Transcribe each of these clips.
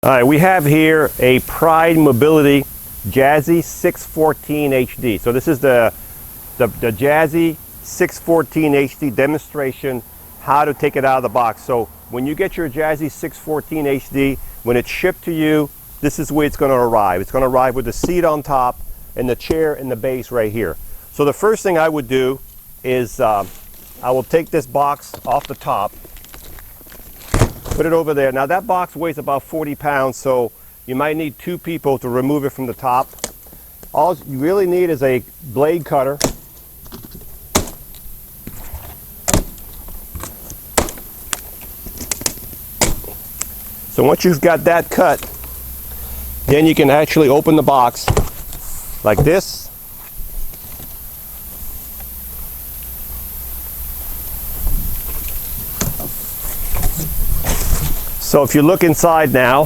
All right, we have here a Pride Mobility Jazzy 614 HD. So this is the Jazzy 614 HD demonstration how to take it out of the box. So when you get your Jazzy 614 HD, when it's shipped to you, this is where it's going to arrive. It's going to arrive with the seat on top and the chair and the base right here. So the first thing I would do is I will take this box off the top, put it over there. Now that box weighs about 40 pounds, so you might need two people to remove it from the top. All you really need is a blade cutter. So once you've got that cut, then you can actually open the box like this. So if you look inside now,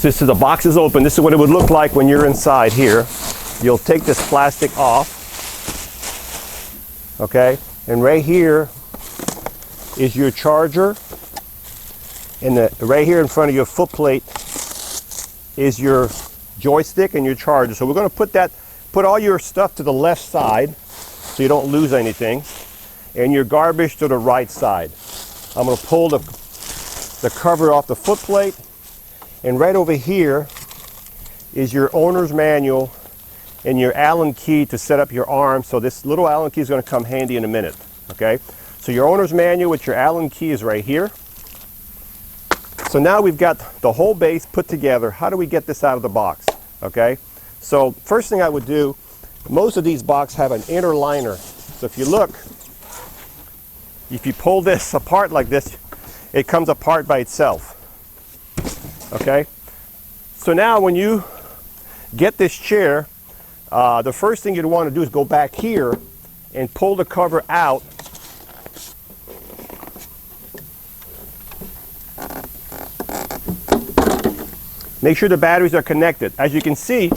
this is the box is open. This is what it would look like when you're inside here. You'll take this plastic off, okay? And right here is your charger, and right here in front of your foot plate is your joystick and your charger. So we're going to put all your stuff to the left side so you don't lose anything, and your garbage to the right side. I'm going to pull the cover off the foot plate, and right over here is your owner's manual and your Allen key to set up your arm. So this little Allen key is going to come handy in a minute, okay? So your owner's manual with your Allen key is right here. So now we've got the whole base put together. How do we get this out of the box, okay? So first thing I would do, most of these boxes have an inner liner. So if you look, if you pull this apart like this, it comes apart by itself, okay? So now when you get this chair, the first thing you'd want to do is go back here and pull the cover out. Make sure the batteries are connected. As you can see,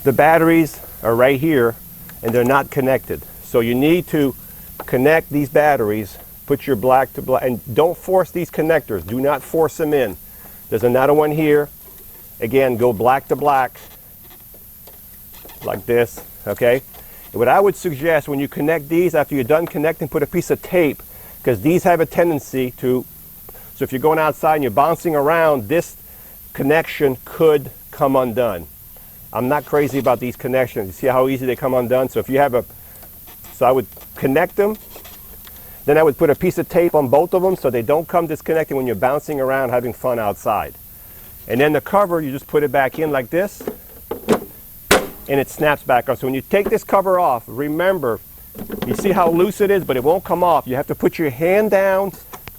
the batteries are right here and they're not connected. So you need to connect these batteries. Put your black to black, and don't force these connectors. Do not force them in. There's another one here. Again, go black to black, like this, okay? And what I would suggest when you connect these, after you're done connecting, put a piece of tape, because these have a tendency to, so if you're going outside and you're bouncing around, this connection could come undone. I'm not crazy about these connections. You see how easy they come undone? So if you have so I would connect them. Then I would put a piece of tape on both of them so they don't come disconnected when you're bouncing around having fun outside. And then the cover, you just put it back in like this, and it snaps back on. So when you take this cover off, remember, you see how loose it is, but it won't come off. You have to put your hand down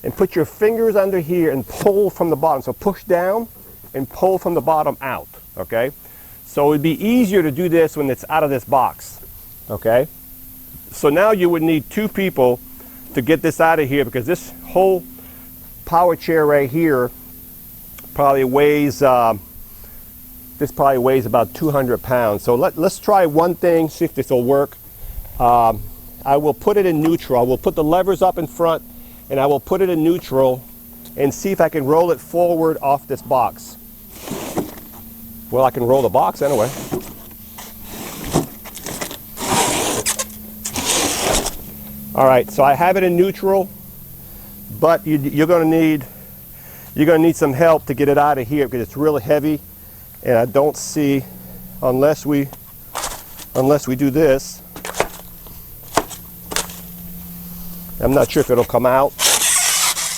and put your fingers under here and pull from the bottom. So push down and pull from the bottom out, okay? So it would be easier to do this when it's out of this box, okay? So now you would need two people to get this out of here, because this whole power chair right here probably weighs about 200 pounds. So let's try one thing, see if this will work. I will put it in neutral. I will put the levers up in front and I will put it in neutral and see if I can roll it forward off this box. Well, I can roll the box anyway. All right, so I have it in neutral, but you're going to need some help to get it out of here because it's really heavy, and I don't see, unless we do this, I'm not sure if it'll come out.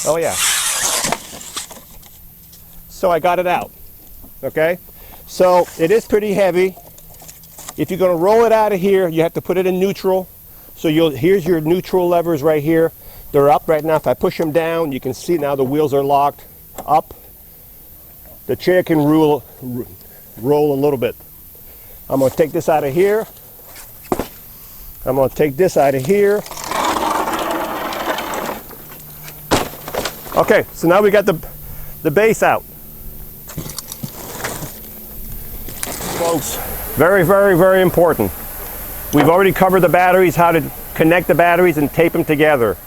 Oh yeah. So I got it out. Okay. So it is pretty heavy. If you're going to roll it out of here, you have to put it in neutral. So here's your neutral levers right here. They're up right now. If I push them down, you can see now the wheels are locked up. The chair can roll a little bit. I'm going to take this out of here. I'm going to take this out of here. Okay, so now we got the base out. Folks, very, very, very important. We've already covered the batteries, how to connect the batteries and tape them together.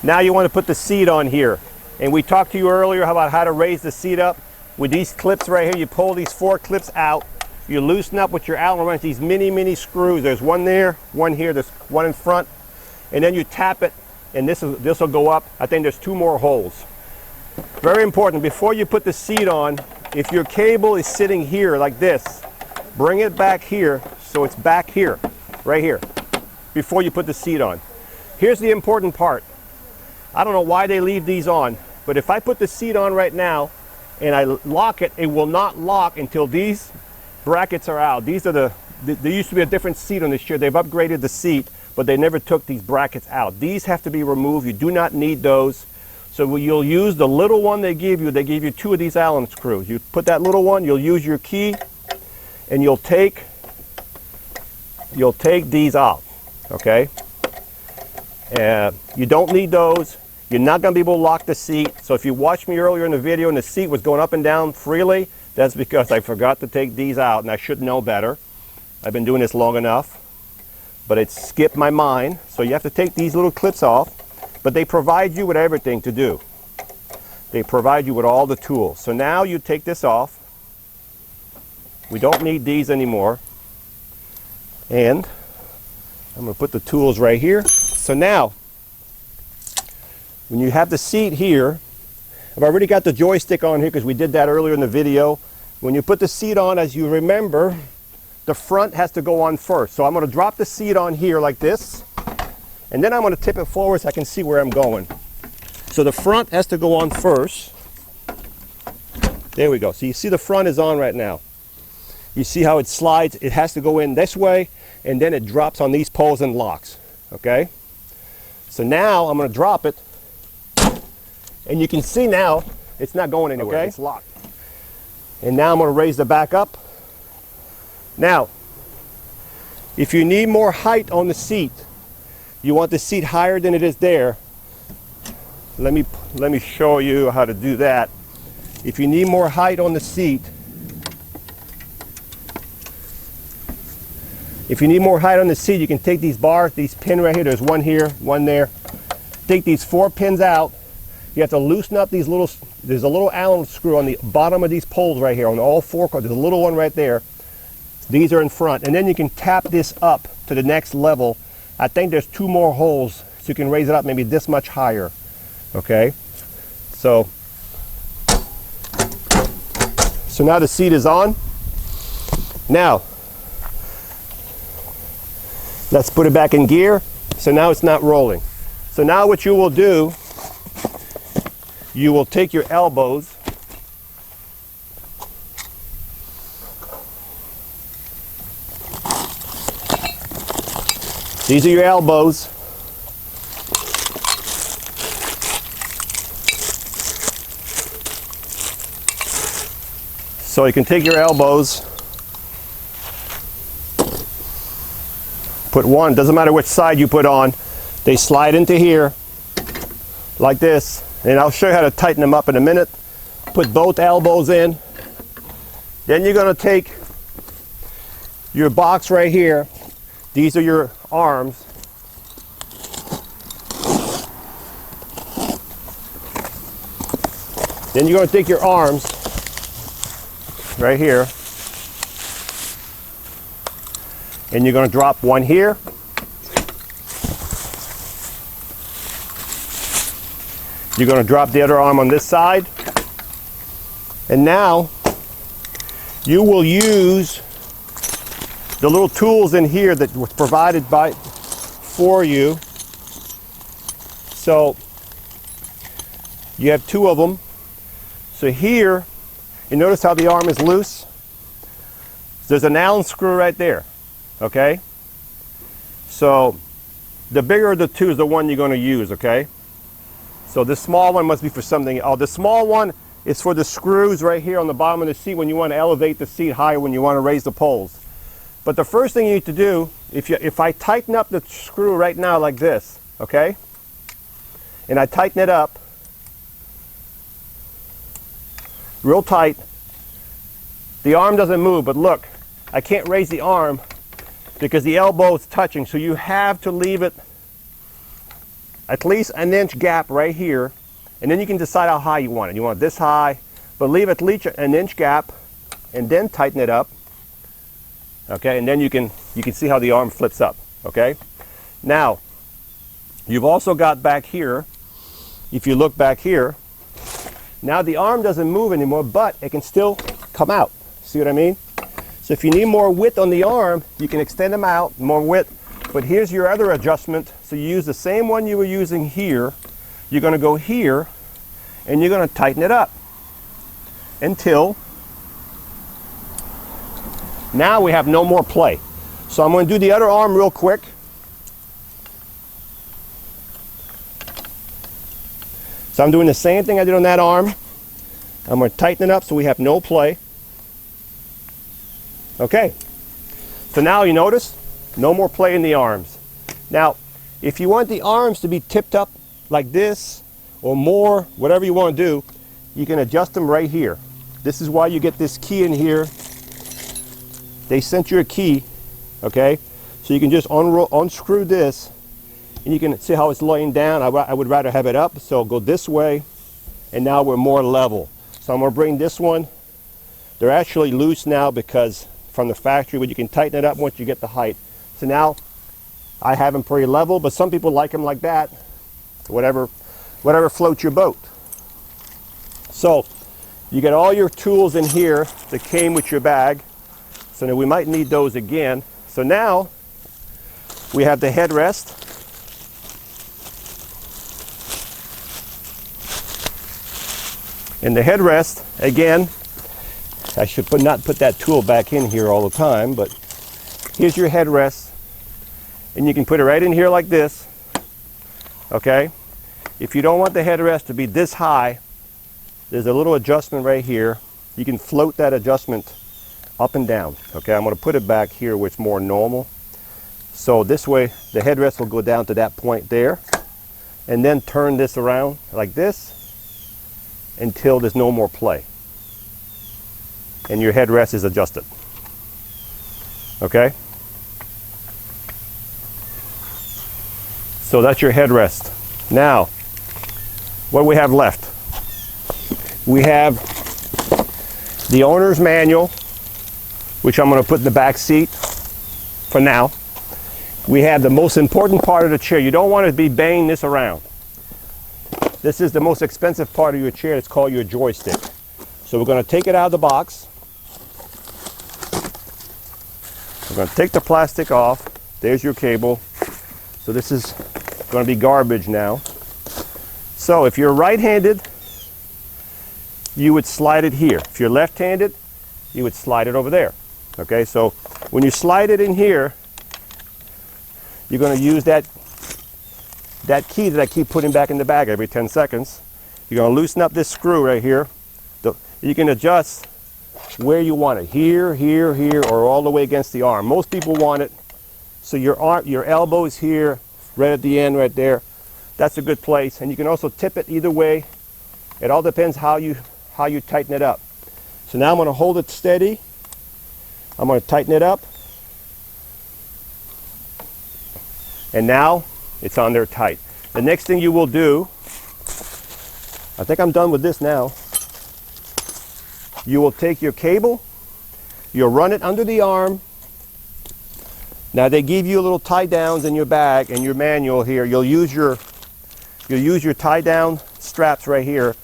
Now you want to put the seat on here. And we talked to you earlier about how to raise the seat up. With these clips right here, you pull these 4 clips out. You loosen up with your Allen wrench these mini screws. There's one there, one here, there's one in front. And then you tap it, and this will go up. I think there's 2 more holes. Very important, before you put the seat on, if your cable is sitting here like this, bring it back here so it's back here, right here, before you put the seat on. Here's the important part. I don't know why they leave these on, but if I put the seat on right now and I lock it, it will not lock until these brackets are out. These are there used to be a different seat on this chair. They've upgraded the seat, but they never took these brackets out. These have to be removed. You do not need those. So you'll use the little one they give you. They give you 2 of these Allen screws. You put that little one, you'll use your key, and you'll take these out, okay? You don't need those. You're not going to be able to lock the seat. So if you watched me earlier in the video and the seat was going up and down freely, that's because I forgot to take these out, and I should know better. I've been doing this long enough, but it skipped my mind. So you have to take these little clips off, but they provide you with everything to do. They provide you with all the tools. So now you take this off. We don't need these anymore. And I'm going to put the tools right here. So now, when you have the seat here, I've already got the joystick on here because we did that earlier in the video. When you put the seat on, as you remember, the front has to go on first. So I'm going to drop the seat on here like this, and then I'm going to tip it forward so I can see where I'm going. So the front has to go on first. There we go. So you see the front is on right now. You see how it slides? It has to go in this way, and then it drops on these poles and locks. Okay? So now I'm going to drop it, and you can see now it's not going anywhere. Okay? It's locked. And now I'm going to raise the back up. Now, if you need more height on the seat, you want the seat higher than it is there. Let me show you how to do that. If you need more height on the seat, you can take these bars, these pins right here. There's one here, one there. Take these 4 pins out. You have to loosen up these little, there's a little Allen screw on the bottom of these poles right here on all 4 corners. There's a little one right there. These are in front. And then you can tap this up to the next level. I think there's 2 more holes, so you can raise it up maybe this much higher. Okay? So now the seat is on. Now, let's put it back in gear. So now it's not rolling. So now what you will do, you will take your elbows, these are your elbows, so you can take your elbows, put one, doesn't matter which side you put on, they slide into here like this, and I'll show you how to tighten them up in a minute. Put both elbows in. Then you're going to take your box right here. These are your arms. Then you're going to take your arms right here, and you're going to drop one here. You're going to drop the other arm on this side. And now you will use the little tools in here that was provided for you. So you have 2 of them. So here, you notice how the arm is loose? There's an Allen screw right there. Okay? So the bigger of the 2 is the one you're going to use, okay? So this small one must be for something. Oh, the small one is for the screws right here on the bottom of the seat when you want to elevate the seat higher, when you want to raise the poles. But the first thing you need to do, if I tighten up the screw right now like this, okay? And I tighten it up real tight, the arm doesn't move, but look, I can't raise the arm because the elbow is touching, so you have to leave it at least an inch gap right here And then you can decide how high you want it. You want it this high, but leave at least an inch gap and then tighten it up. Okay, and then you can see how the arm flips up. Okay, now you've also got back here, if you look back here, now the arm doesn't move anymore, but it can still come out. See what I mean? So if you need more width on the arm, you can extend them out, more width. But here's your other adjustment. So you use the same one you were using here. You're going to go here, and you're going to tighten it up until now we have no more play. So I'm going to do the other arm real quick. So I'm doing the same thing I did on that arm. I'm going to tighten it up so we have no play. Okay. So now you notice no more play in the arms. Now, if you want the arms to be tipped up like this or more, whatever you want to do, you can adjust them right here. This is why you get this key in here. They sent you a key, okay? So you can just unscrew this, and you can see how it's laying down. I would rather have it up, so go this way, and now we're more level. So I'm going to bring this one. They're actually loose now because from the factory, but you can tighten it up once you get the height. So now I have them pretty level, but some people like them like that. Whatever floats your boat. So you get all your tools in here that came with your bag. So now we might need those again. So now we have the headrest. And the headrest, again, I should not put that tool back in here all the time, but here's your headrest. And you can put it right in here like this, okay? If you don't want the headrest to be this high, there's a little adjustment right here. You can float that adjustment up and down, okay? I'm going to put it back here where it's more normal. So this way, the headrest will go down to that point there, and then turn this around like this until there's no more play. And your headrest is adjusted, okay? So that's your headrest. Now, what do we have left? We have the owner's manual, which I'm going to put in the back seat for now. We have the most important part of the chair. You don't want to be banging this around. This is the most expensive part of your chair. It's called your joystick. So we're going to take it out of the box. We're going to take the plastic off. There's your cable. So this is going to be garbage now. So if you're right-handed, you would slide it here. If you're left-handed, you would slide it over there. Okay, so when you slide it in here, you're going to use that key that I keep putting back in the bag every 10 seconds. You're going to loosen up this screw right here. You can adjust where you want it, here, here, here, or all the way against the arm. Most people want it so your elbow is here, right at the end, right there. That's a good place, and you can also tip it either way. It all depends how you tighten it up. So now I'm going to hold it steady. I'm going to tighten it up, and now it's on there tight. The next thing you will do, I think I'm done with this now. You will take your cable, you'll run it under the arm. Now they give you little tie downs in your bag and your manual here. You'll use your tie down straps right here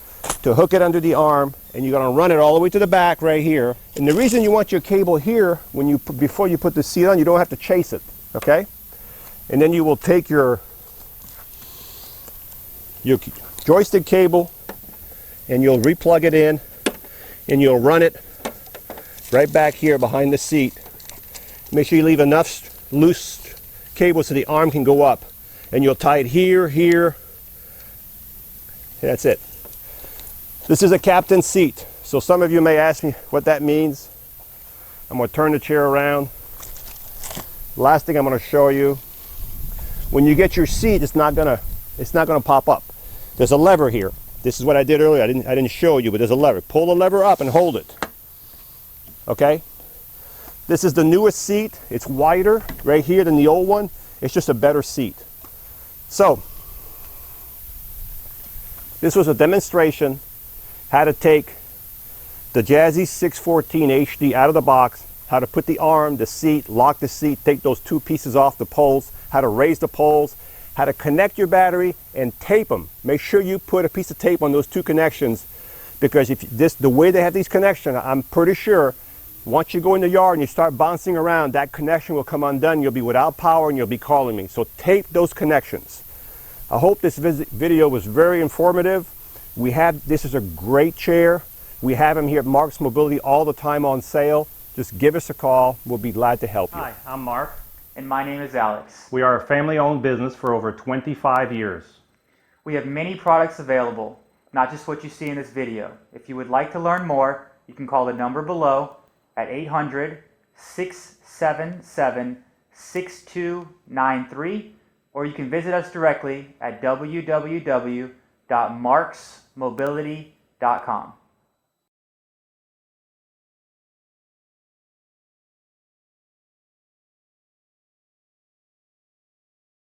to hook it under the arm, and you're going to run it all the way to the back right here. And the reason you want your cable here before you put the seat on, you don't have to chase it, okay? And then you will take your joystick cable and you'll replug it in, and you'll run it right back here behind the seat. Make sure you leave enough loose cable so the arm can go up, and you'll tie it here, here. That's it. This is a captain's seat. So some of you may ask me what that means. I'm going to turn the chair around. Last thing I'm going to show you. When you get your seat, it's not going to pop up. There's a lever here. This is what I did earlier. I didn't show you, but there's a lever. Pull the lever up and hold it. Okay? This is the newest seat. It's wider right here than the old one. It's just a better seat. So, This was a demonstration how to take the Jazzy 614 HD out of the box, how to put the arm, the seat, lock the seat, take those two pieces off the poles, how to raise the poles, how to connect your battery and tape them. Make sure you put a piece of tape on those two connections, because if the way they have these connections, I'm pretty sure once you go in the yard and you start bouncing around, that connection will come undone. You'll be without power and you'll be calling me. So tape those connections. I hope this video was very informative. This is a great chair. We have them here at Marc's Mobility all the time on sale. Just give us a call. We'll be glad to help you. Hi, I'm Mark. And my name is Alex. We are a family-owned business for over 25 years. We have many products available, not just what you see in this video. If you would like to learn more, you can call the number below at 800-677-6293, or you can visit us directly at www.marksmobility.com.